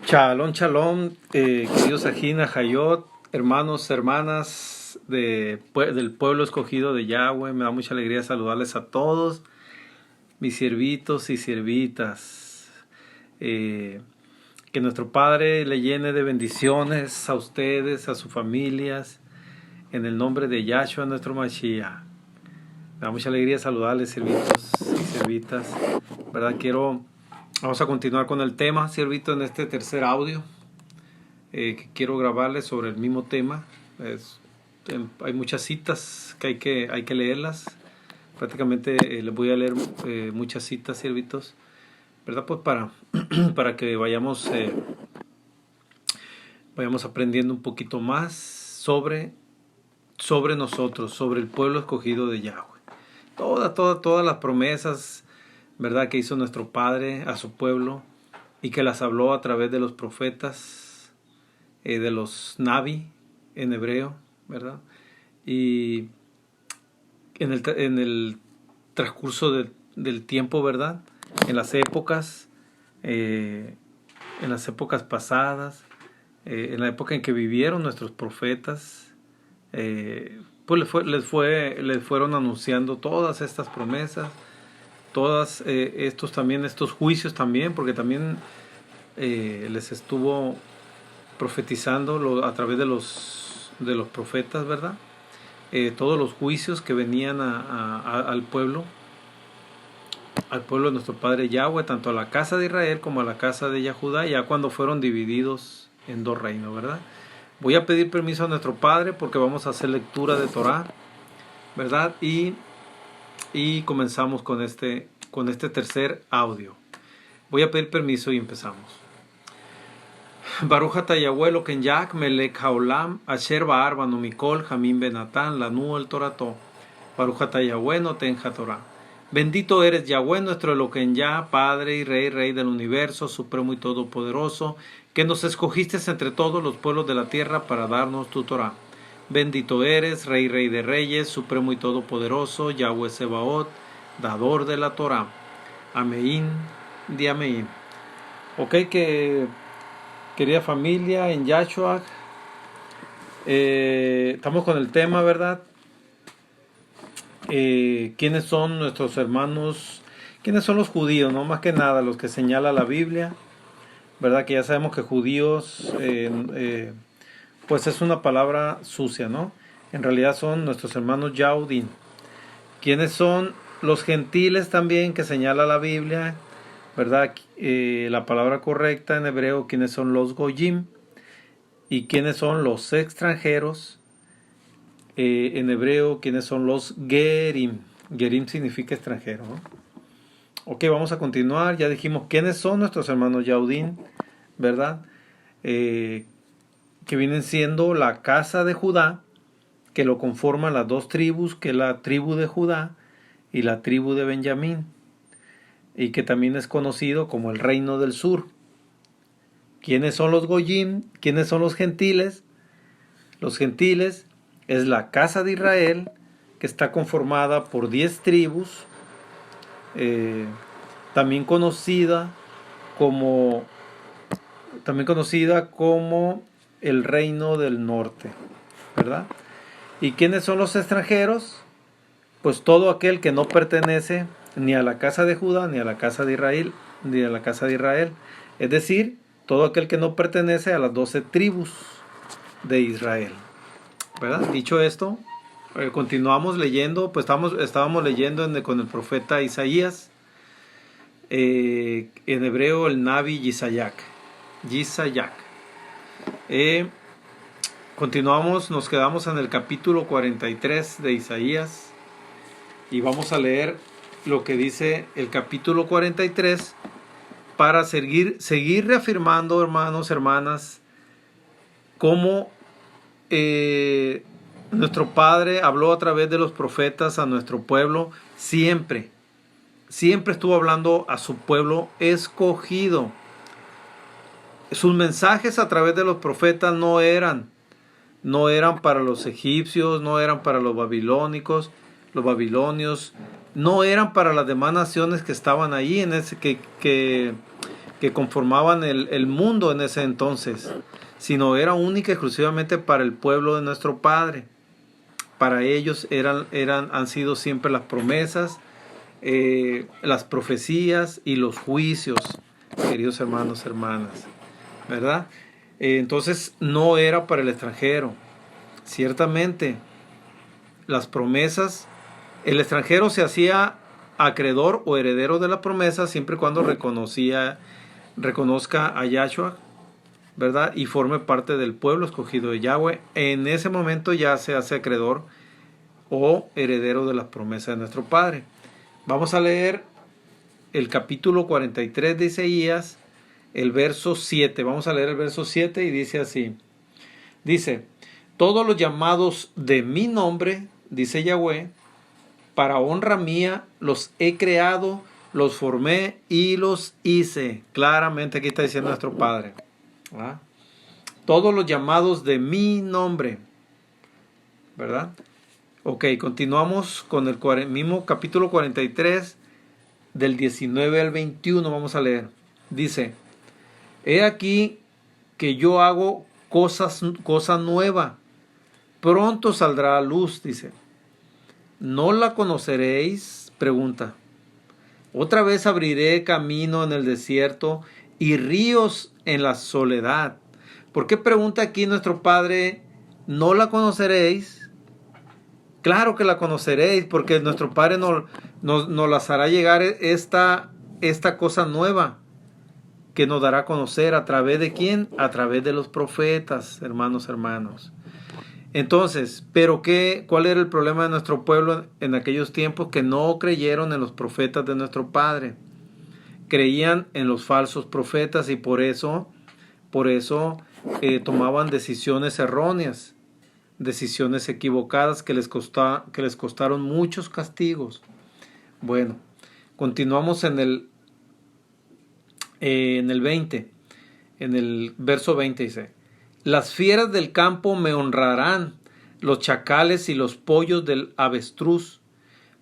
Shalom, shalom, queridos Ajina, Hayot, hermanos, hermanas del pueblo escogido de Yahweh. Me da mucha alegría saludarles a todos, mis siervitos y siervitas. Que nuestro Padre le llene de bendiciones a ustedes, a sus familias, en el nombre de Yahshua, nuestro Mashiach. Me da mucha alegría saludarles, siervitos y siervitas. ¿Verdad? Vamos a continuar con el tema, siervito, en este tercer audio que quiero grabarles sobre el mismo tema. Hay muchas citas que hay que leerlas. Prácticamente les voy a leer muchas citas, siervitos, ¿verdad? Pues para que vayamos aprendiendo un poquito más sobre nosotros, sobre el pueblo escogido de Yahweh. Todas las promesas, ¿verdad?, que hizo nuestro Padre a su pueblo y que las habló a través de los profetas, de los Navi en hebreo, ¿verdad? Y en el transcurso del tiempo, ¿verdad? En las épocas pasadas, en la época en que vivieron nuestros profetas, pues les fueron anunciando todas estas promesas, todas estos juicios también, porque también les estuvo profetizando a través de los profetas, ¿verdad? Todos los juicios que venían al pueblo de nuestro Padre Yahweh, tanto a la casa de Israel como a la casa de Yahudá, ya cuando fueron divididos en dos reinos, ¿verdad? Voy a pedir permiso a nuestro Padre porque vamos a hacer lectura de Torah, ¿verdad? Y comenzamos con este tercer audio. Voy a pedir permiso y empezamos. Baruch atah Yahweh Eloken Yak melech haolam asher ba'ar banu mikol hamim benatan lanu el torato. Baruch atah Yahweh noten hatorah. Bendito eres Yahweh nuestro Eloken Yah, Padre y Rey del universo, supremo y todopoderoso, que nos escogiste entre todos los pueblos de la tierra para darnos tu Torah. Bendito eres, Rey de reyes, supremo y todopoderoso, Yahweh Sebaot, dador de la Torah. Amén, di amén. Ok, querida familia en Yahshua, estamos con el tema, ¿verdad? ¿Quiénes son nuestros hermanos? ¿Quiénes son los judíos? No, más que nada los que señala la Biblia, ¿verdad? Que ya sabemos que judíos pues es una palabra sucia, ¿no? En realidad son nuestros hermanos Yahudim. ¿Quiénes son los gentiles también que señala la Biblia? ¿Verdad? La palabra correcta en hebreo, ¿quiénes son los Goyim? ¿Y quiénes son los extranjeros? En hebreo, ¿quiénes son los Gerim? Gerim significa extranjero, ¿no? Ok, vamos a continuar. Ya dijimos quiénes son nuestros hermanos Yahudim, ¿verdad? Que vienen siendo la casa de Judá, que lo conforman las dos tribus, que es la tribu de Judá y la tribu de Benjamín, y que también es conocido como el reino del sur. ¿Quiénes son los Goyim? ¿Quiénes son los gentiles? Los gentiles es la casa de Israel, que está conformada por 10 tribus, también conocida como el reino del norte, ¿verdad? ¿Y quiénes son los extranjeros? Pues todo aquel que no pertenece ni a la casa de Judá, ni a la casa de Israel, es decir, todo aquel que no pertenece a las 12 tribus de Israel, ¿verdad? Dicho esto, continuamos leyendo, pues estábamos leyendo con el profeta Isaías, en hebreo el Navi Yisayak. Continuamos, nos quedamos en el capítulo 43 de Isaías y vamos a leer lo que dice el capítulo 43 para seguir reafirmando, hermanos, hermanas, cómo nuestro Padre habló a través de los profetas a nuestro pueblo. Siempre estuvo hablando a su pueblo escogido. Sus mensajes a través de los profetas no eran para los egipcios, no eran para los babilonios, no eran para las demás naciones que estaban ahí, que que conformaban el mundo en ese entonces, sino era única y exclusivamente para el pueblo de nuestro Padre. Para ellos han sido siempre las promesas, las profecías y los juicios, queridos hermanos, hermanas, ¿verdad? Entonces no era para el extranjero. Ciertamente, las promesas, el extranjero se hacía acreedor o heredero de la promesa siempre y cuando reconozca a Yahshua, ¿verdad? Y forme parte del pueblo escogido de Yahweh. En ese momento ya se hace acreedor o heredero de las promesas de nuestro Padre. Vamos a leer el capítulo 43 de Isaías, el verso 7. Vamos a leer el verso 7 y dice así. Dice, todos los llamados de mi nombre, dice Yahweh, para honra mía los he creado, los formé y los hice. Claramente aquí está diciendo nuestro Padre. ¿Verdad? Todos los llamados de mi nombre. ¿Verdad? Ok, continuamos con el mismo capítulo 43, del 19 al 21. Vamos a leer. Dice, he aquí que yo hago cosa nueva. Pronto saldrá a luz, dice. ¿No la conoceréis? Pregunta. Otra vez abriré camino en el desierto y ríos en la soledad. ¿Por qué pregunta aquí nuestro Padre, ¿no la conoceréis? Claro que la conoceréis, porque nuestro Padre nos las hará llegar esta cosa nueva que nos dará a conocer. ¿A través de quién? A través de los profetas, hermanos. Entonces, ¿pero cuál era el problema de nuestro pueblo en aquellos tiempos? Que no creyeron en los profetas de nuestro Padre. Creían en los falsos profetas y por eso tomaban decisiones erróneas, decisiones equivocadas que les costaron muchos castigos. Bueno, continuamos en el 20, en el verso 20 dice, las fieras del campo me honrarán, los chacales y los pollos del avestruz,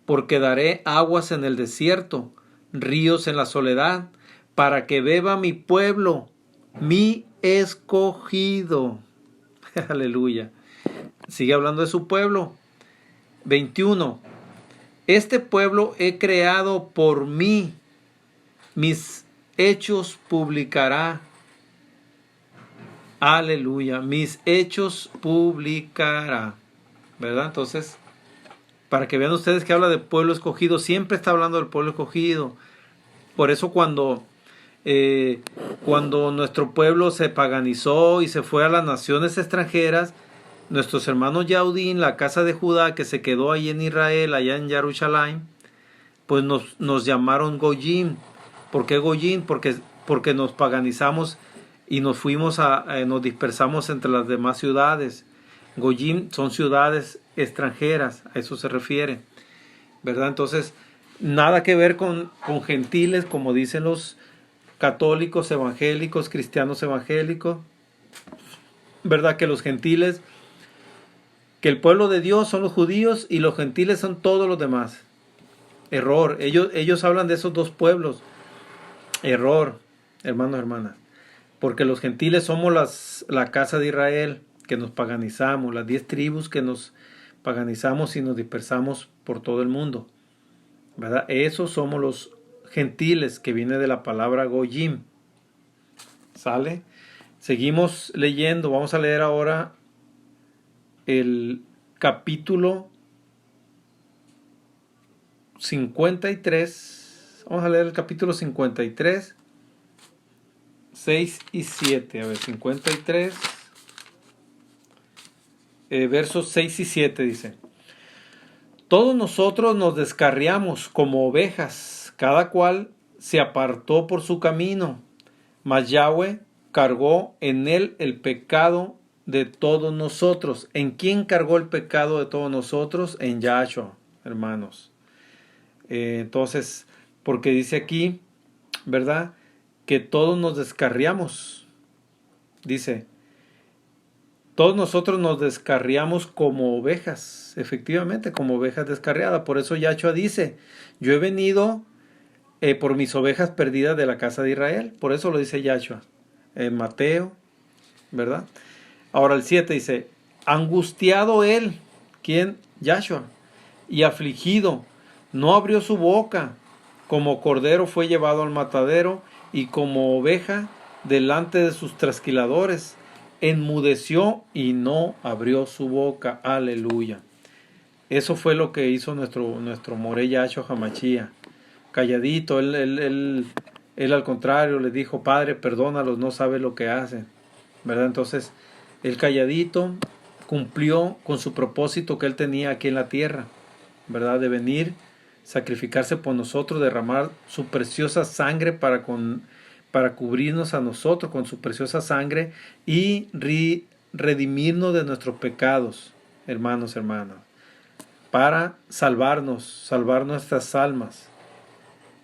porque daré aguas en el desierto, ríos en la soledad, para que beba mi pueblo, mi escogido. Aleluya. Sigue hablando de su pueblo. 21. Este pueblo he creado por mí, mis hechos publicará. Aleluya, mis hechos publicará. ¿Verdad? Entonces, para que vean ustedes que habla de pueblo escogido, siempre está hablando del pueblo escogido. Por eso cuando nuestro pueblo se paganizó y se fue a las naciones extranjeras, nuestros hermanos Yaudín, la casa de Judá, que se quedó ahí en Israel, allá en Jerusalén, pues nos llamaron Goyim. ¿Por qué Goyim? Porque nos paganizamos y nos dispersamos entre las demás ciudades. Goyim son ciudades extranjeras, a eso se refiere, ¿verdad? Entonces, nada que ver con gentiles, como dicen los católicos evangélicos, cristianos evangélicos, ¿verdad? Que los gentiles, que el pueblo de Dios son los judíos y los gentiles son todos los demás. Error. Ellos hablan de esos dos pueblos. Error, hermanos, hermanas. Porque los gentiles somos la casa de Israel, que nos paganizamos, las 10 tribus que nos paganizamos y nos dispersamos por todo el mundo, ¿verdad? Esos somos los gentiles, que viene de la palabra Goyim. ¿Sale? Seguimos leyendo. Vamos a leer ahora el capítulo 53. Vamos a leer el capítulo 53. 6 y 7. A ver, 53. Versos 6 y 7 dice. Todos nosotros nos descarriamos como ovejas, cada cual se apartó por su camino, mas Yahweh cargó en él el pecado de todos nosotros. ¿En quién cargó el pecado de todos nosotros? En Yahshua, hermanos. Entonces, porque dice aquí, ¿verdad? Que todos nos descarriamos. Dice, todos nosotros nos descarriamos como ovejas, efectivamente, como ovejas descarriadas. Por eso Yahshua dice, yo he venido por mis ovejas perdidas de la casa de Israel. Por eso lo dice Yahshua en Mateo, ¿verdad? Ahora el 7 dice, angustiado él, ¿quién? Yahshua, y afligido, no abrió su boca, como cordero fue llevado al matadero, y como oveja delante de sus trasquiladores, enmudeció y no abrió su boca. Aleluya. Eso fue lo que hizo nuestro Moré Yahshua Hamashia. Calladito, él al contrario le dijo, Padre, perdónalos, no sabe lo que hacen, ¿verdad? Entonces, él calladito cumplió con su propósito que él tenía aquí en la tierra, ¿verdad? De venir, sacrificarse por nosotros, derramar su preciosa sangre para cubrirnos a nosotros con su preciosa sangre y redimirnos de nuestros pecados, hermanos, hermanas, para salvar nuestras almas.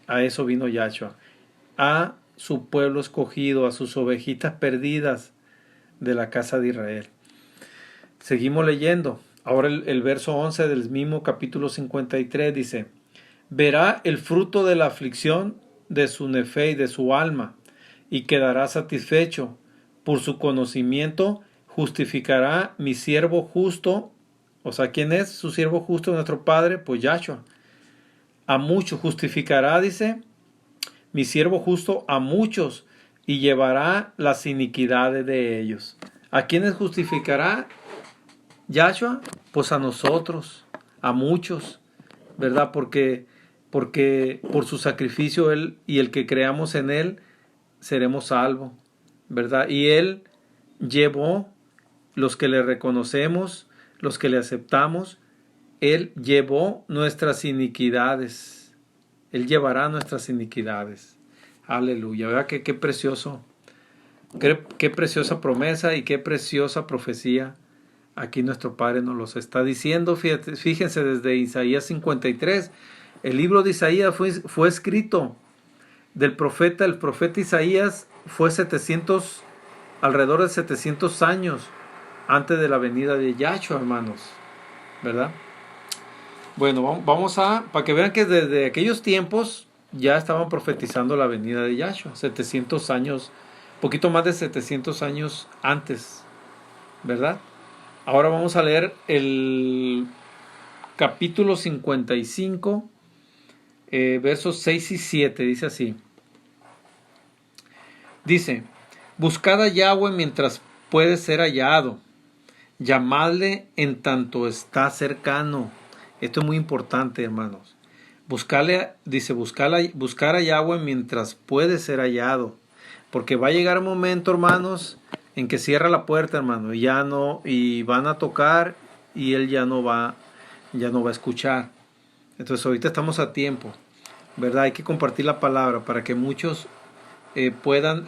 A eso vino Yahshua, a su pueblo escogido, a sus ovejitas perdidas de la casa de Israel. Seguimos leyendo. Ahora el verso 11 del mismo capítulo 53 dice, verá el fruto de la aflicción de su nefe y de su alma, y quedará satisfecho. Por su conocimiento justificará mi siervo justo. O sea, ¿quién es su siervo justo, nuestro Padre? Pues Yahshua. A muchos justificará, dice, mi siervo justo a muchos, y llevará las iniquidades de ellos. ¿A quiénes justificará Yahshua? Pues a nosotros, a muchos, ¿verdad? Porque por su sacrificio él y el que creamos en él seremos salvos, ¿verdad? Y él llevó, los que le reconocemos, los que le aceptamos, él llevó nuestras iniquidades. Él llevará nuestras iniquidades. Aleluya. ¿Verdad? Qué precioso. Qué preciosa promesa y qué preciosa profecía. Aquí nuestro Padre nos los está diciendo. Fíjense desde Isaías 53. El libro de Isaías fue escrito del profeta. El profeta Isaías fue alrededor de 700 años antes de la venida de Yahshua, hermanos. ¿Verdad? Bueno, vamos para que vean que desde aquellos tiempos ya estaban profetizando la venida de Yahshua, 700 años, poquito más de 700 años antes, ¿verdad? Ahora vamos a leer el capítulo 55, versos 6 y 7, dice así. Dice, buscad a Yahweh mientras puede ser hallado, llamadle en tanto está cercano. Esto es muy importante, hermanos. Buscar a Yahweh mientras puede ser hallado. Porque va a llegar un momento, hermanos, en que cierra la puerta, hermano, y van a tocar y él ya no va a escuchar. Entonces ahorita estamos a tiempo, ¿verdad? Hay que compartir la palabra para que muchos puedan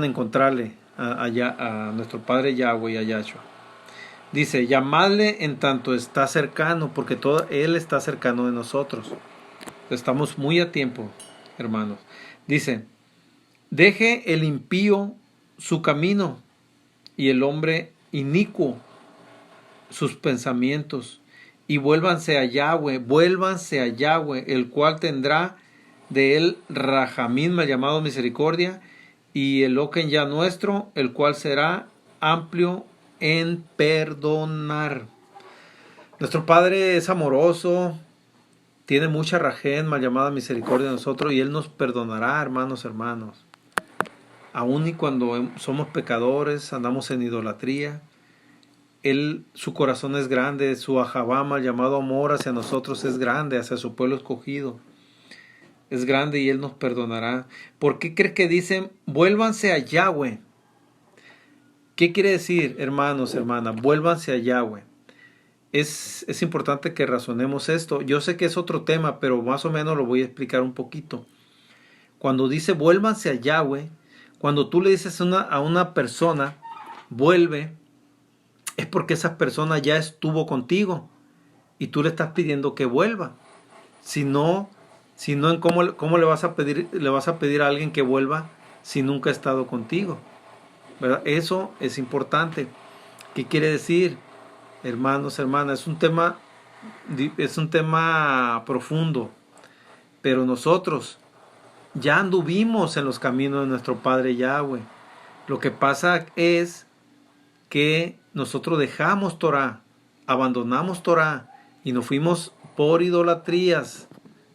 encontrarle a nuestro Padre Yahweh y a Yahshua. Dice, llamadle en tanto está cercano, porque Él está cercano de nosotros. Estamos muy a tiempo, hermanos. Dice, deje el impío su camino y el hombre inicuo sus pensamientos, y vuélvanse a Yahweh, el cual tendrá de él Rajamín, llamado misericordia, y el Oken ya nuestro, el cual será amplio en perdonar. Nuestro Padre es amoroso, tiene mucha rajén, mal llamada misericordia de nosotros, y Él nos perdonará, hermanos. Aun y cuando somos pecadores, andamos en idolatría, su corazón es grande, su ahabá, mal llamado amor hacia nosotros es grande, hacia su pueblo escogido. Es grande y Él nos perdonará. ¿Por qué crees que dicen, vuélvanse a Yahweh? ¿Qué quiere decir, hermanos, hermanas? Vuélvanse a Yahweh. Es importante que razonemos esto. Yo sé que es otro tema, pero más o menos lo voy a explicar un poquito. Cuando dice vuélvanse a Yahweh, cuando tú le dices a una persona, vuelve, es porque esa persona ya estuvo contigo y tú le estás pidiendo que vuelva. Si no, ¿cómo le vas a pedir a alguien que vuelva si nunca ha estado contigo? ¿Verdad? Eso es importante. ¿Qué quiere decir, hermanos, hermanas? Es un tema profundo, pero nosotros ya anduvimos en los caminos de nuestro Padre Yahweh. Lo que pasa es que nosotros dejamos Torah, abandonamos Torah y nos fuimos por idolatrías,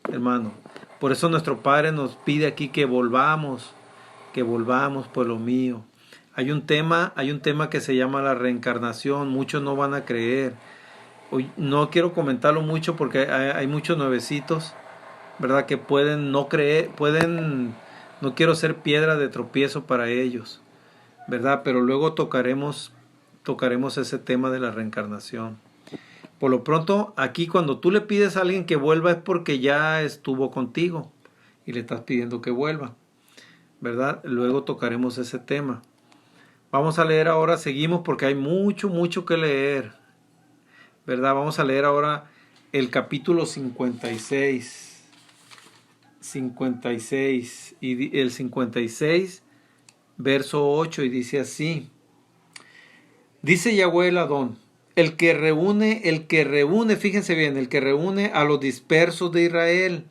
hermano. Por eso nuestro Padre nos pide aquí que volvamos, pueblo mío. Hay un tema que se llama la reencarnación. Muchos no van a creer. Hoy no quiero comentarlo mucho porque hay muchos nuevecitos, ¿verdad? Que pueden no creer, no quiero ser piedra de tropiezo para ellos, ¿verdad? Pero luego tocaremos ese tema de la reencarnación. Por lo pronto, aquí cuando tú le pides a alguien que vuelva es porque ya estuvo contigo y le estás pidiendo que vuelva, ¿verdad? Luego tocaremos ese tema. Vamos a leer ahora, seguimos porque hay mucho que leer, ¿verdad? Vamos a leer ahora el capítulo 56 y el 56, verso 8, y dice así: dice Yahweh el Adón, el que reúne, fíjense bien, el que reúne a los dispersos de Israel,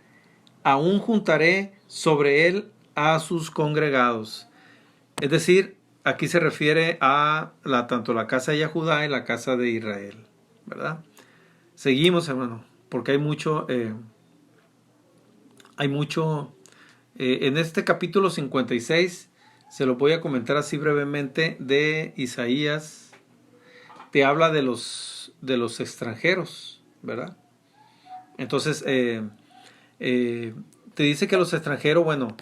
aún juntaré sobre él a sus congregados. Es decir, aquí se refiere a tanto la casa de Judá y la casa de Israel, ¿verdad? Seguimos, hermano, porque hay mucho en este capítulo 56, se lo voy a comentar así brevemente, de Isaías. Te habla de los extranjeros, ¿verdad? Entonces, te dice que los extranjeros, bueno,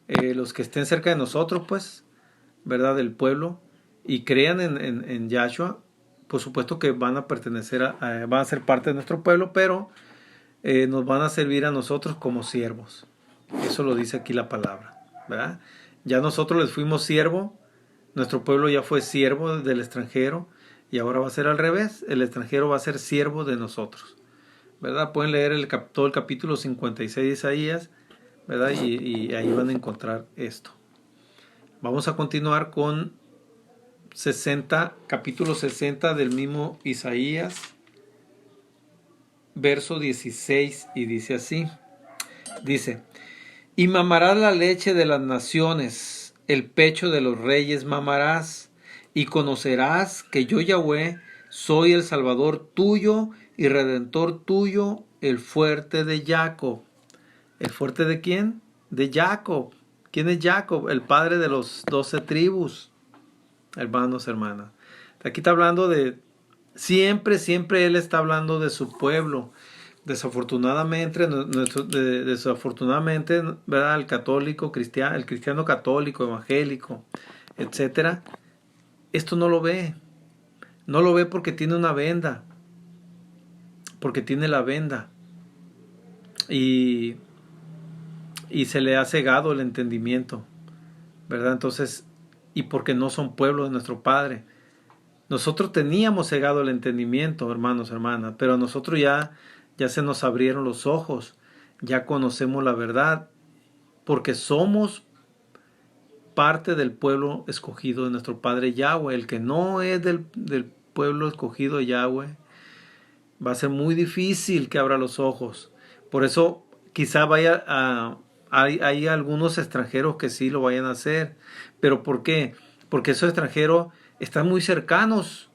los que estén cerca de nosotros, pues, ¿verdad? Del pueblo, y crean en Yahshua, por supuesto que van a pertenecer, van a ser parte de nuestro pueblo, pero nos van a servir a nosotros como siervos. Eso lo dice aquí la palabra, ¿verdad? Ya nosotros les fuimos siervo, nuestro pueblo ya fue siervo del extranjero, y ahora va a ser al revés, el extranjero va a ser siervo de nosotros, ¿verdad? Pueden leer todo el capítulo 56 de Isaías, ¿verdad? Y ahí van a encontrar esto. Vamos a continuar con capítulo 60 del mismo Isaías, verso 16, y dice así. Dice: y mamarás la leche de las naciones, el pecho de los reyes mamarás, y conocerás que yo Yahweh soy el Salvador tuyo y Redentor tuyo, el fuerte de Jacob. ¿El fuerte de quién? De Jacob. ¿Quién es Jacob? El padre de los 12 tribus. Hermanos, hermanas. Aquí está hablando de... Siempre él está hablando de su pueblo. Desafortunadamente, ¿verdad? El cristiano católico, evangélico, etcétera, esto no lo ve. No lo ve porque tiene una venda. Porque tiene la venda. Y se le ha cegado el entendimiento, ¿verdad? Entonces, y porque no son pueblo de nuestro Padre. Nosotros teníamos cegado el entendimiento, hermanos, hermanas, pero a nosotros ya se nos abrieron los ojos, ya conocemos la verdad, porque somos parte del pueblo escogido de nuestro Padre Yahweh. El que no es del pueblo escogido de Yahweh, va a ser muy difícil que abra los ojos. Por eso quizá hay algunos extranjeros que sí lo vayan a hacer. ¿Pero por qué? Porque esos extranjeros están muy cercanos,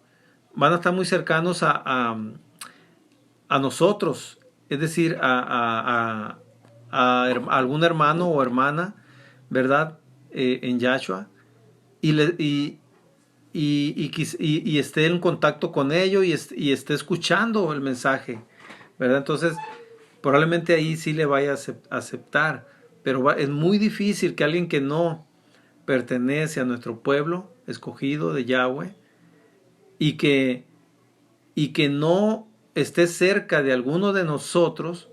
van a estar muy cercanos a nosotros, es decir, a algún hermano o hermana, ¿verdad? En Yahshua, y esté en contacto con ellos y esté escuchando el mensaje, ¿verdad? Entonces, probablemente ahí sí le vaya a aceptar, pero es muy difícil que alguien que no pertenece a nuestro pueblo escogido de Yahweh y que no esté cerca de alguno de nosotros,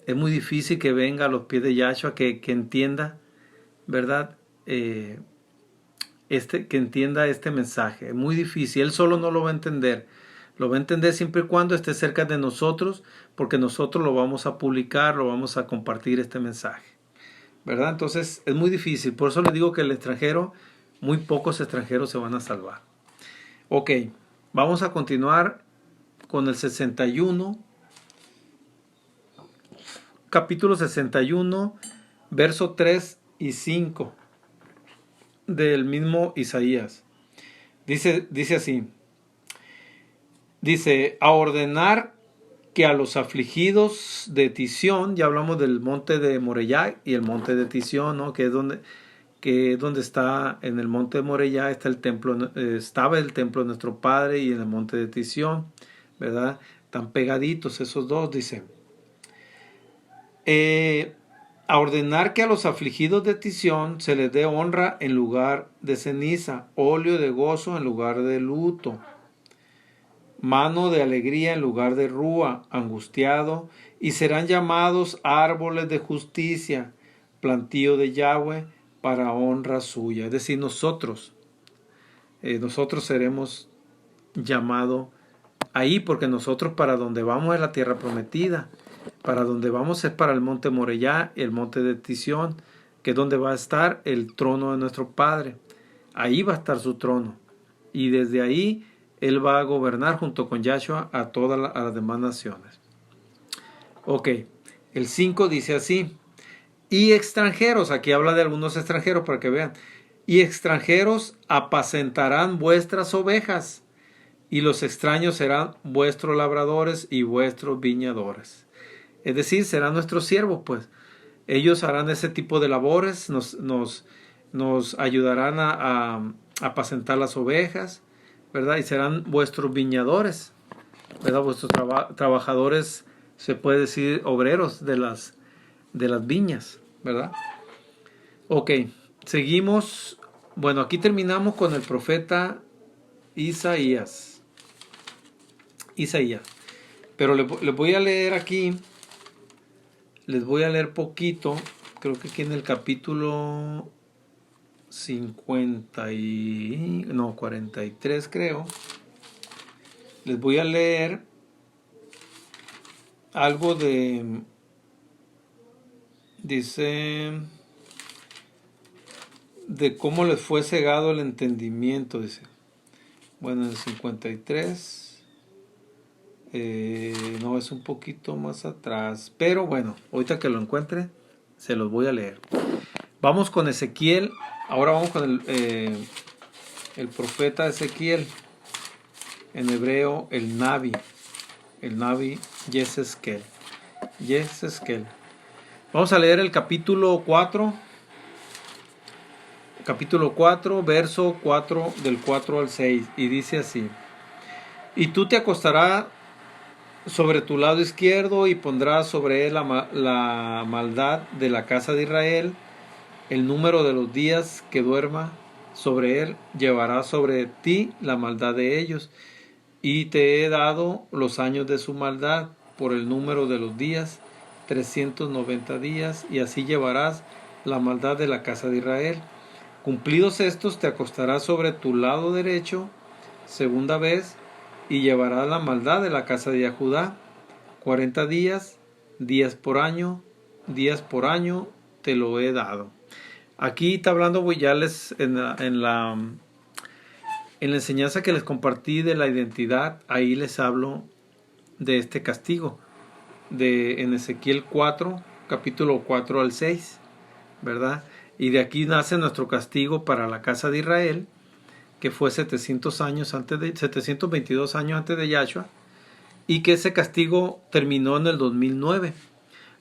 es muy difícil que venga a los pies de Yahshua, que entienda, ¿verdad? Que entienda este mensaje. Es muy difícil, él solo no lo va a entender. Lo va a entender siempre y cuando esté cerca de nosotros, porque nosotros lo vamos a publicar, lo vamos a compartir este mensaje, ¿verdad? Entonces es muy difícil. Por eso les digo que el extranjero, muy pocos extranjeros se van a salvar. Ok, vamos a continuar con el 61, capítulo 61, verso 3 y 5 del mismo Isaías. Dice así, dice, a ordenar que a los afligidos de Tisión, ya hablamos del monte de Morellá y el monte de Tisión, ¿no? que es donde está, en el monte de Morellá está el templo, estaba el templo de nuestro Padre, y en el monte de Tisión, ¿verdad? Están pegaditos esos dos, dice. A ordenar que a los afligidos de Tisión se les dé honra en lugar de ceniza, óleo de gozo en lugar de luto, mano de alegría en lugar de rúa, angustiado, y serán llamados árboles de justicia, plantío de Yahweh para honra suya. Es decir, nosotros seremos llamados ahí, porque nosotros para donde vamos es la tierra prometida. Para donde vamos es para el monte Morellá, el monte de Tisión, que es donde va a estar el trono de nuestro Padre. Ahí va a estar su trono. Y desde ahí Él va a gobernar junto con Yahshua a todas las demás naciones. Ok, el 5 dice así. Y extranjeros, aquí habla de algunos extranjeros para que vean. Y extranjeros apacentarán vuestras ovejas, y los extraños serán vuestros labradores y vuestros viñadores. Es decir, serán nuestros siervos, pues. Ellos harán ese tipo de labores, nos ayudarán a apacentar las ovejas, ¿verdad? Y serán vuestros viñadores, ¿verdad? Vuestros trabajadores, se puede decir, obreros de las viñas, ¿verdad? Ok, seguimos. Bueno, aquí terminamos con el profeta Isaías. Pero les voy a leer aquí. Les voy a leer poquito, creo que aquí en el capítulo 43 creo. Les voy a leer algo dice, de cómo les fue cegado el entendimiento, dice. Bueno, en el 53... no, es un poquito más atrás, pero bueno, ahorita que lo encuentre se los voy a leer. Vamos con Ezequiel. Ahora vamos con el profeta Ezequiel, en hebreo el Navi Yeseskel. Vamos a leer el capítulo 4, verso 4, del 4 al 6, y dice así: y tú te acostarás sobre tu lado izquierdo y pondrás sobre él la maldad de la casa de Israel. El número de los días que duerma sobre él llevará sobre ti la maldad de ellos. Y te he dado los años de su maldad por el número de los días, 390 días, y así llevarás la maldad de la casa de Israel. Cumplidos estos, te acostarás sobre tu lado derecho segunda vez, y llevarás la maldad de la casa de Judá. 40 días, días por año, te lo he dado. Aquí está hablando, ya en la enseñanza que les compartí de la identidad, ahí les hablo de este castigo, en Ezequiel 4, capítulo 4 al 6, ¿verdad? Y de aquí nace nuestro castigo para la casa de Israel, que fue 722 años antes de Yahshua, y que ese castigo terminó en el 2009.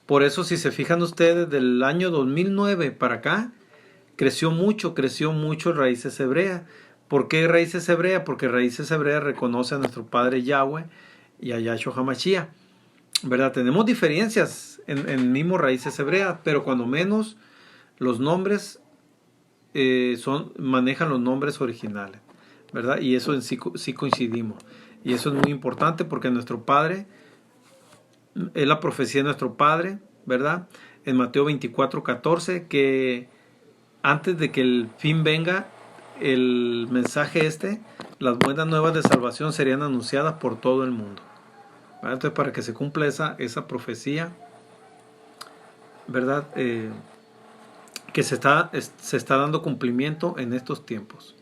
Por eso, si se fijan ustedes, del año 2009 para acá, creció mucho Raíces Hebreas. ¿Por qué Raíces Hebreas? Porque Raíces Hebreas reconoce a nuestro Padre Yahweh y a Yahshua HaMashiach, ¿verdad? Tenemos diferencias en mismo Raíces Hebreas, pero cuando menos los nombres manejan los nombres originales, ¿verdad? Y eso en sí coincidimos. Y eso es muy importante porque nuestro Padre es la profecía de nuestro Padre, ¿verdad? En Mateo 24:14, que antes de que el fin venga, el mensaje las buenas nuevas de salvación serían anunciadas por todo el mundo, ¿verdad? Entonces, para que se cumpla esa profecía, ¿verdad? Que se está dando cumplimiento en estos tiempos.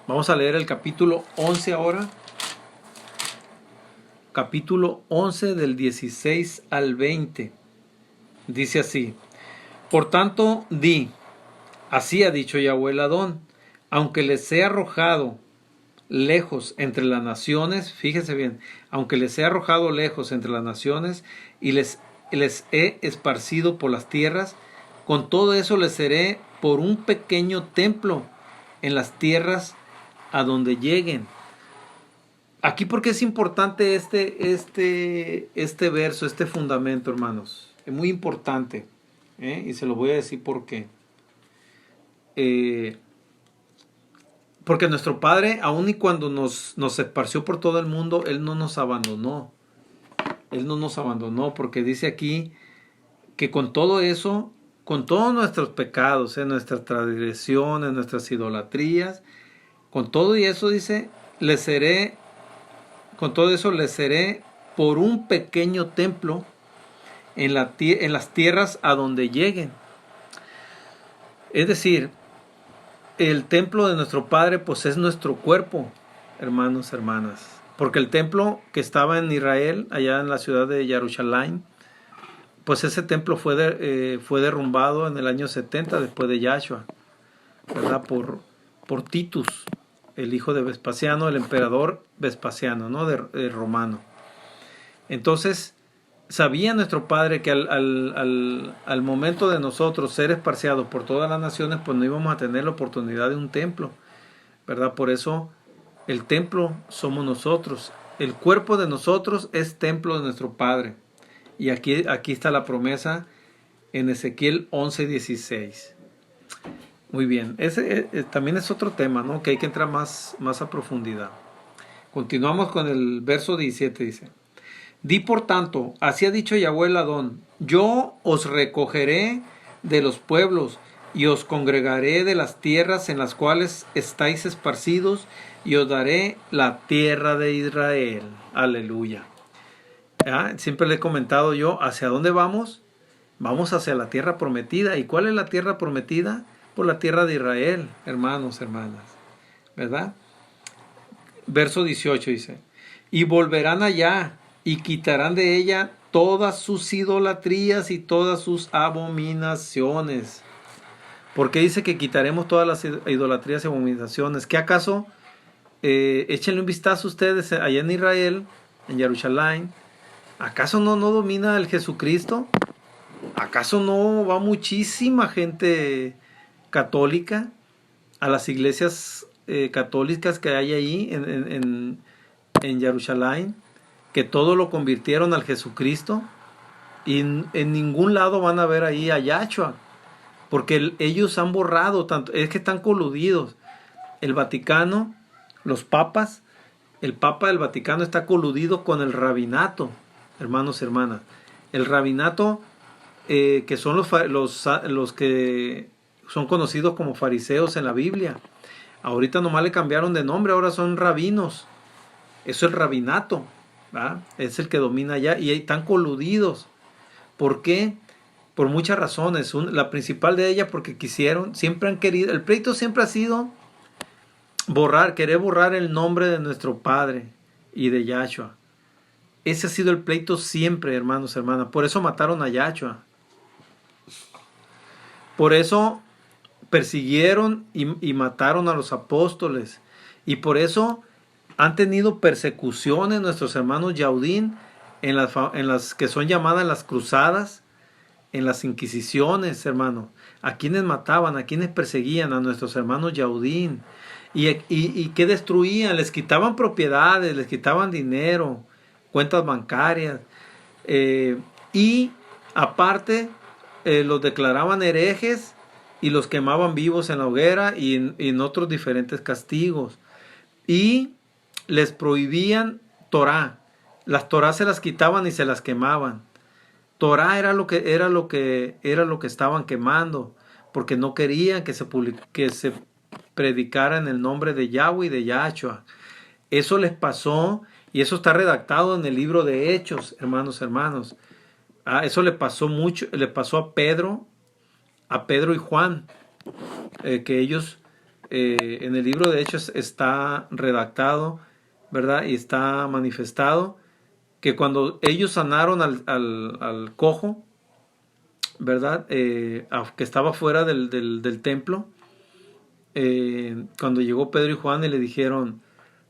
Vamos a leer el capítulo 11 ahora. Capítulo 11 del 16 al 20. Dice así: por tanto, así ha dicho Yahweh el Adón, aunque les sea arrojado lejos entre las naciones, fíjese bien, aunque les he arrojado lejos entre las naciones y les he esparcido por las tierras, con todo eso les seré por un pequeño templo en las tierras a donde lleguen. Aquí porque es importante este verso, este fundamento, hermanos. Es muy importante, y se lo voy a decir por qué. Porque nuestro Padre, aun y cuando nos esparció por todo el mundo, Él no nos abandonó. Él no nos abandonó, porque dice aquí que con todo eso, con todos nuestros pecados, nuestras transgresiones, nuestras idolatrías, con todo y eso dice, con todo eso les seré por un pequeño templo en las tierras a donde lleguen. Es decir, el templo de nuestro Padre pues es nuestro cuerpo, hermanos, hermanas. Porque el templo que estaba en Israel, allá en la ciudad de Jerusalén, pues ese templo fue derrumbado en el año 70 después de Yahshua, ¿verdad? Por Titus, el hijo de Vespasiano, el emperador Vespasiano, ¿no? De romano. Entonces, sabía nuestro Padre que al momento de nosotros ser esparciados por todas las naciones, pues no íbamos a tener la oportunidad de un templo, ¿verdad? Por eso el templo somos nosotros. El cuerpo de nosotros es templo de nuestro Padre. Y aquí está la promesa en Ezequiel 11:16. Muy bien. Ese también es otro tema, ¿no? Que hay que entrar más a profundidad. Continuamos con el verso 17, dice: di por tanto, así ha dicho Yahweh el Adón, yo os recogeré de los pueblos y os congregaré de las tierras en las cuales estáis esparcidos y os daré la tierra de Israel. Aleluya. Siempre le he comentado yo, ¿hacia dónde vamos? Vamos hacia la tierra prometida. ¿Y cuál es la tierra prometida? Por la tierra de Israel, hermanos, hermanas. ¿Verdad? Verso 18 dice: y volverán allá y quitarán de ella todas sus idolatrías y todas sus abominaciones. ¿Por qué dice que quitaremos todas las idolatrías y abominaciones? ¿Qué acaso? Échenle un vistazo ustedes allá en Israel, en Jerusalén. ¿Acaso no domina el Jesucristo? ¿Acaso no va muchísima gente católica a las iglesias católicas que hay ahí en Jerusalén, que todo lo convirtieron al Jesucristo? Y en ningún lado van a ver ahí a Yahshua, porque ellos han borrado tanto, es que están coludidos. El Vaticano, los papas, el Papa del Vaticano está coludido con el rabinato, hermanos y hermanas. El rabinato, que son los que son conocidos como fariseos en la Biblia. Ahorita nomás le cambiaron de nombre, ahora son rabinos. Eso es el rabinato, ¿va? Es el que domina allá y están coludidos. ¿Por qué? Por muchas razones. La principal de ellas porque siempre han querido, el pleito siempre ha sido querer borrar el nombre de nuestro Padre y de Yahshua. Ese ha sido el pleito siempre, hermanos, hermanas. Por eso mataron a Yahshua. Por eso persiguieron y mataron a los apóstoles. Y por eso han tenido persecuciones nuestros hermanos Yaudín en las que son llamadas las cruzadas, en las inquisiciones, hermano. A quienes mataban, a quienes perseguían, a nuestros hermanos Yaudín. Y que destruían, les quitaban propiedades, les quitaban dinero, cuentas bancarias. Y aparte los declaraban herejes y los quemaban vivos en la hoguera y en otros diferentes castigos. Y les prohibían Torah. Las Torah se las quitaban y se las quemaban. Torah era lo que estaban quemando, porque no querían que se predicara en el nombre de Yahweh y de Yahshua. Eso les pasó y eso está redactado en el libro de Hechos, hermanos. Eso le pasó a Pedro y Juan, que ellos en el libro de Hechos está redactado, ¿verdad? Y está manifestado que cuando ellos sanaron al cojo, ¿verdad? Que estaba fuera del templo, cuando llegó Pedro y Juan y le dijeron,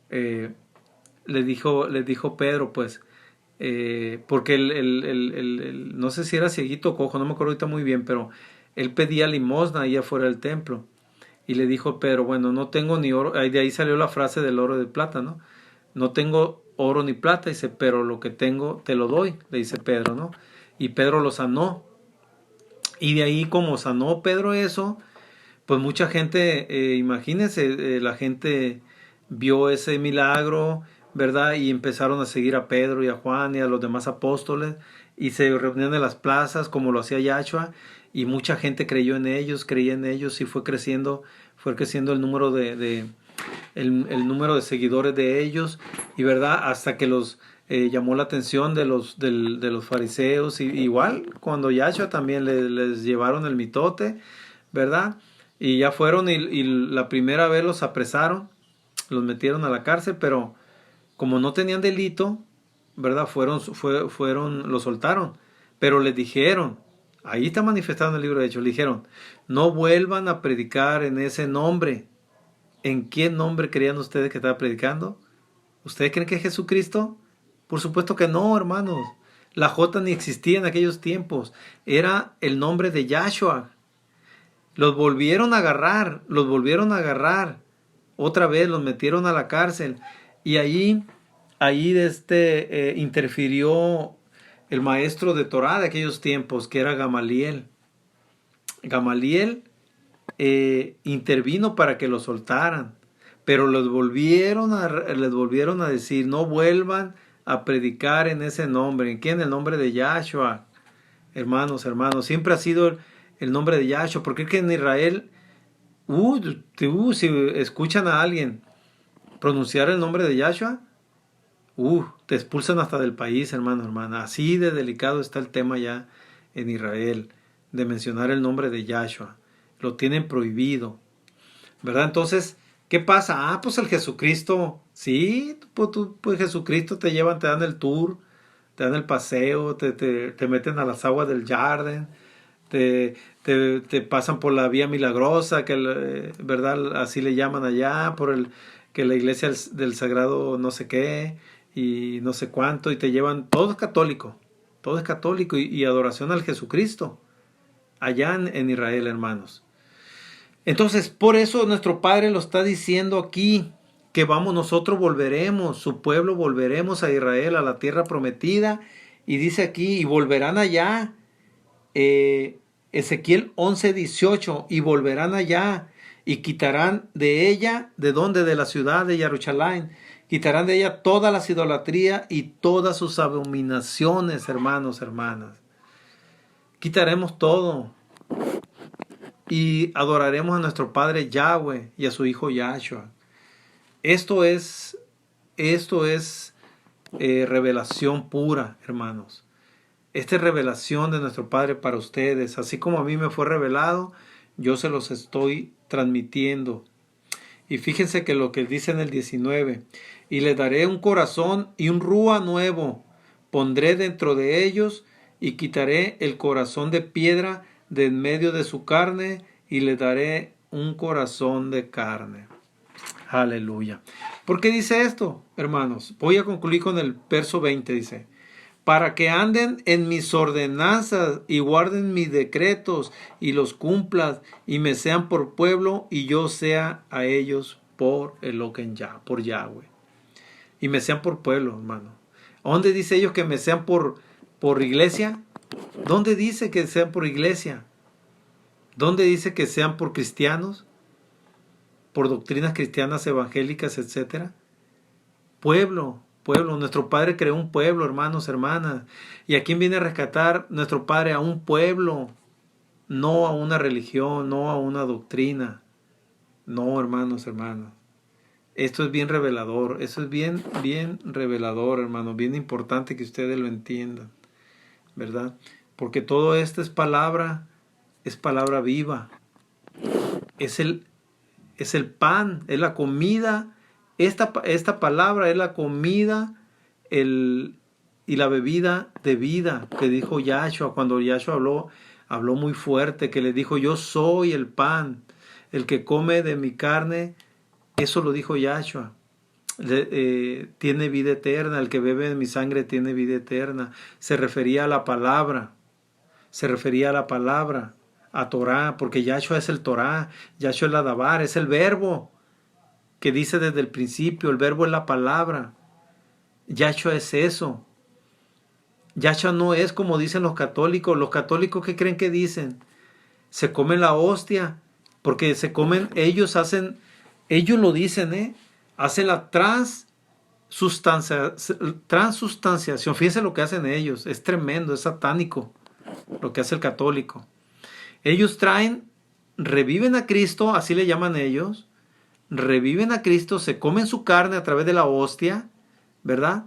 eh, le dijo Pedro, pues, porque no sé si era cieguito o cojo, no me acuerdo ahorita muy bien, pero él pedía limosna ahí afuera del templo. Y le dijo Pedro, bueno, no tengo ni oro, de ahí salió la frase del oro y de plata, ¿no? No tengo oro ni plata, dice, pero lo que tengo te lo doy, le dice Pedro, ¿no? Y Pedro lo sanó. Y de ahí como sanó Pedro eso, pues mucha gente, imagínense, la gente vio ese milagro, ¿verdad? Y empezaron a seguir a Pedro y a Juan y a los demás apóstoles y se reunían en las plazas como lo hacía Yahshua y mucha gente creyó en ellos, creía en ellos y fue creciendo el número el número de seguidores de ellos y verdad hasta que los llamó la atención de los fariseos y igual cuando Yahshua también les llevaron el mitote, ¿verdad? Y ya fueron y la primera vez los apresaron, los metieron a la cárcel, pero como no tenían delito, ¿verdad? Los soltaron, pero les dijeron, ahí está manifestado en el libro de Hechos, le dijeron, no vuelvan a predicar en ese nombre. ¿En qué nombre creían ustedes que estaba predicando? ¿Ustedes creen que es Jesucristo? Por supuesto que no, hermanos. La J ni existía en aquellos tiempos. Era el nombre de Yahshua. Los volvieron a agarrar. Otra vez los metieron a la cárcel. Y allí interfirió el maestro de Torá de aquellos tiempos, que era Gamaliel. Gamaliel intervino para que lo soltaran, pero les volvieron a decir, no vuelvan a predicar en ese nombre. ¿En qué? En el nombre de Yahshua. Hermanos, siempre ha sido el nombre de Yahshua, porque es que en Israel, si escuchan a alguien pronunciar el nombre de Yahshua, te expulsan hasta del país, hermano, hermana. Así de delicado está el tema ya en Israel, de mencionar el nombre de Yahshua. Lo tienen prohibido, ¿verdad? Entonces, ¿qué pasa? Pues el Jesucristo, sí, pues Jesucristo te llevan, te dan el tour, te dan el paseo, te meten a las aguas del Jardín, te pasan por la vía milagrosa, ¿verdad? Así le llaman allá, que la iglesia del Sagrado no sé qué, y no sé cuánto, y te llevan, todo es católico, y adoración al Jesucristo, allá en Israel, hermanos. Entonces, por eso nuestro Padre lo está diciendo aquí, que nosotros volveremos, su pueblo volveremos a Israel, a la tierra prometida, y dice aquí, y volverán allá, Ezequiel 11:18, y volverán allá, y quitarán de ella, ¿de dónde? De la ciudad de Jerusalén, quitarán de ella todas las idolatrías y todas sus abominaciones, hermanos, hermanas. Quitaremos todo. Y adoraremos a nuestro Padre Yahweh y a su Hijo Yahshua. Esto es revelación pura, hermanos. Esta es revelación de nuestro Padre para ustedes. Así como a mí me fue revelado, yo se los estoy transmitiendo. Y fíjense que lo que dice en el 19. Y les daré un corazón y un rúa nuevo. Pondré dentro de ellos y quitaré el corazón de piedra de en medio de su carne y le daré un corazón de carne. Aleluya. ¿Por qué dice esto, hermanos? Voy a concluir con el verso 20, dice. Para que anden en mis ordenanzas y guarden mis decretos y los cumplan y me sean por pueblo y yo sea a ellos por por Yahweh. Y me sean por pueblo, hermano. ¿Dónde dice ellos que me sean por iglesia? ¿Dónde dice que sean por iglesia? ¿Dónde dice que sean por cristianos? ¿Por doctrinas cristianas evangélicas, etcétera? Pueblo. Nuestro Padre creó un pueblo, hermanos, hermanas. ¿Y a quién viene a rescatar nuestro Padre? A un pueblo. No a una religión, no a una doctrina. No, hermanos, hermanas. Esto es bien revelador. Eso es bien revelador, hermanos. Bien importante que ustedes lo entiendan. ¿Verdad? Porque todo esto es palabra viva. Es el pan, es la comida. Esta palabra es la comida y la bebida de vida que dijo Yahshua cuando Yahshua habló habló muy fuerte, que le dijo, yo soy el pan, el que come de mi carne, eso lo dijo Yahshua. Tiene vida eterna, el que bebe de mi sangre tiene vida eterna. Se refería a la palabra, a Torah, porque Yahshua es el Torah, Yahshua es la Dabar, es el verbo que dice desde el principio, el verbo es la palabra. Yahshua es eso. Yahshua no es como dicen los católicos. Los católicos, ¿qué creen que dicen? Se comen la hostia, porque se comen, ellos lo dicen, hacen la transustanciación. Fíjense lo que hacen ellos, es tremendo, es satánico lo que hace el católico. Ellos reviven a Cristo, así le llaman ellos, reviven a Cristo, se comen su carne a través de la hostia, ¿verdad?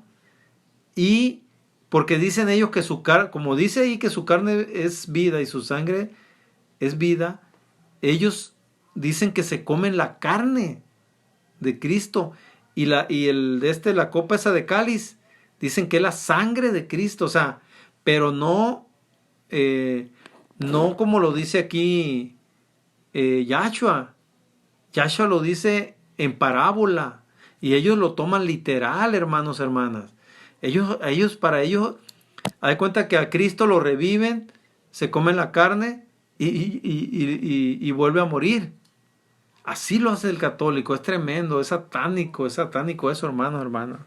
Y porque dicen ellos que su carne, como dice ahí que su carne es vida y su sangre es vida, ellos dicen que se comen la carne de Cristo y la copa esa de cáliz, dicen que es la sangre de Cristo, o sea, pero no como lo dice aquí Yahshua. Yahshua lo dice en parábola y ellos lo toman literal, hermanos, hermanas. Para ellos, hay cuenta que a Cristo lo reviven, se comen la carne y vuelve a morir. Así lo hace el católico, es tremendo, es satánico eso, hermanos, hermanas.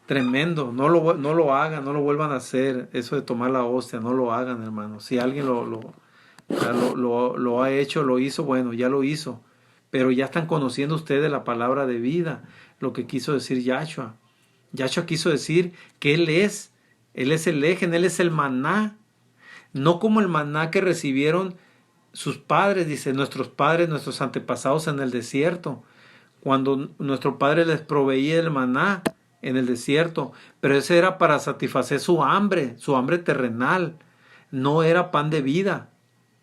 Tremendo, no lo hagan, no lo vuelvan a hacer, eso de tomar la hostia, no lo hagan, hermanos. Si alguien lo ha hecho, lo hizo, bueno, ya lo hizo. Pero ya están conociendo ustedes la palabra de vida, lo que quiso decir Yahshua. Yahshua quiso decir que Él es el Ejen, Él es el maná. No como el maná que recibieron sus padres, dice, nuestros padres, nuestros antepasados en el desierto. Cuando nuestro padre les proveía el maná en el desierto. Pero ese era para satisfacer su hambre terrenal. No era pan de vida.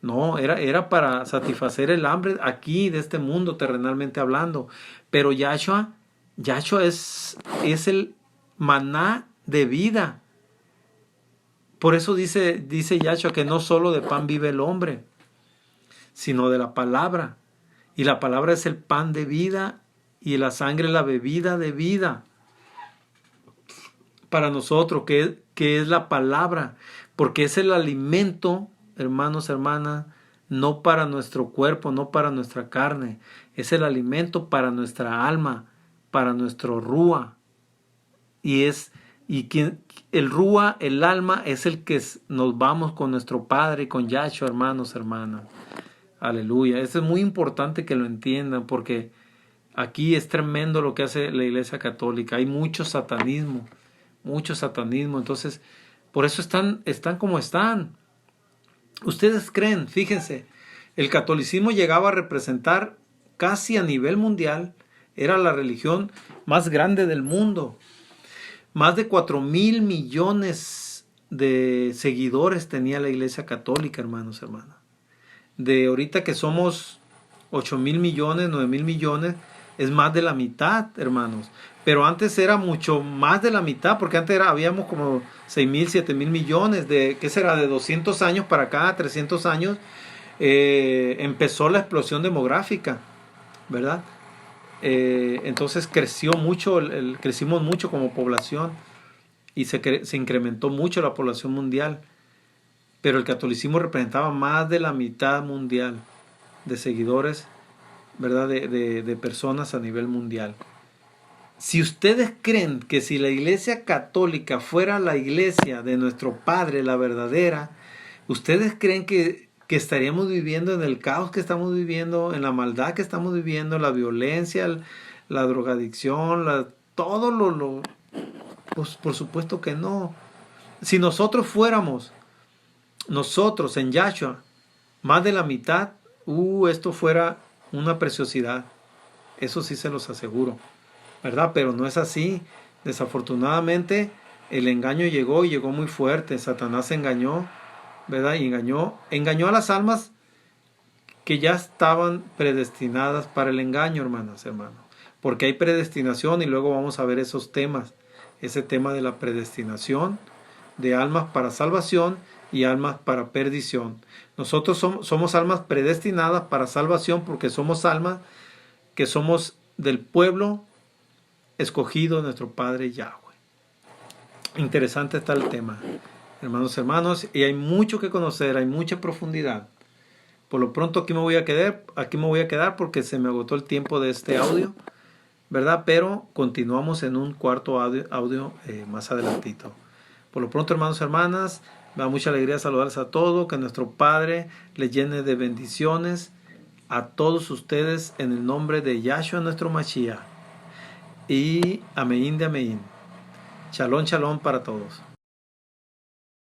No, era para satisfacer el hambre aquí de este mundo terrenalmente hablando. Pero Yahshua es el maná de vida. Por eso dice Yahshua que no solo de pan vive el hombre, sino de la palabra. Y la palabra es el pan de vida y la sangre la bebida de vida. Para nosotros, que es la palabra, porque es el alimento, hermanos, hermanas, no para nuestro cuerpo, no para nuestra carne, es el alimento para nuestra alma, para nuestro rúa. El rúa, el alma, es el que nos vamos con nuestro Padre, con Yahshua, hermanos, hermanas. Aleluya. Eso es muy importante que lo entiendan, porque aquí es tremendo lo que hace la Iglesia Católica. Hay mucho satanismo. Entonces, por eso están como están. Ustedes creen, fíjense, el catolicismo llegaba a representar casi a nivel mundial, era la religión más grande del mundo. Más de 4,000 millones de seguidores tenía la Iglesia Católica, hermanos, hermanas. De ahorita que somos 8,000 millones, 9,000 millones, es más de la mitad, hermanos. Pero antes era mucho más de la mitad, porque antes habíamos como 6,000, 7,000 millones. ¿Qué será? De 200 años para acá, 300 años, empezó la explosión demográfica, ¿verdad? Entonces crecimos mucho como población y se incrementó mucho la población mundial. Pero el catolicismo representaba más de la mitad mundial de seguidores, ¿verdad? De personas a nivel mundial. Si ustedes creen que si la Iglesia Católica fuera la iglesia de nuestro Padre, la verdadera, ¿ustedes creen que estaríamos viviendo en el caos que estamos viviendo, en la maldad que estamos viviendo, la violencia, la drogadicción, todo pues por supuesto que no. Si nosotros fuéramos, nosotros en Yahshua, más de la mitad, esto fuera una preciosidad. Eso sí se los aseguro, ¿verdad? Pero no es así. Desafortunadamente, el engaño llegó muy fuerte. Satanás engañó, ¿verdad? Y engañó a las almas que ya estaban predestinadas para el engaño, hermanas, hermanos. Porque hay predestinación y luego vamos a ver esos temas. Ese tema de la predestinación de almas para salvación y almas para perdición. Nosotros somos almas predestinadas para salvación porque somos almas que somos del pueblo escogido de nuestro Padre Yahweh. Interesante está el tema, hermanos, y hay mucho que conocer, hay mucha profundidad. Por lo pronto aquí me voy a quedar porque se me agotó el tiempo de este audio, ¿verdad? Pero continuamos en un cuarto audio más adelantito. Por lo pronto, hermanas, me da mucha alegría saludarles a todos, que nuestro Padre les llene de bendiciones a todos ustedes en el nombre de Yahshua nuestro Mashiach. Y amén de amén. Shalom, shalom para todos.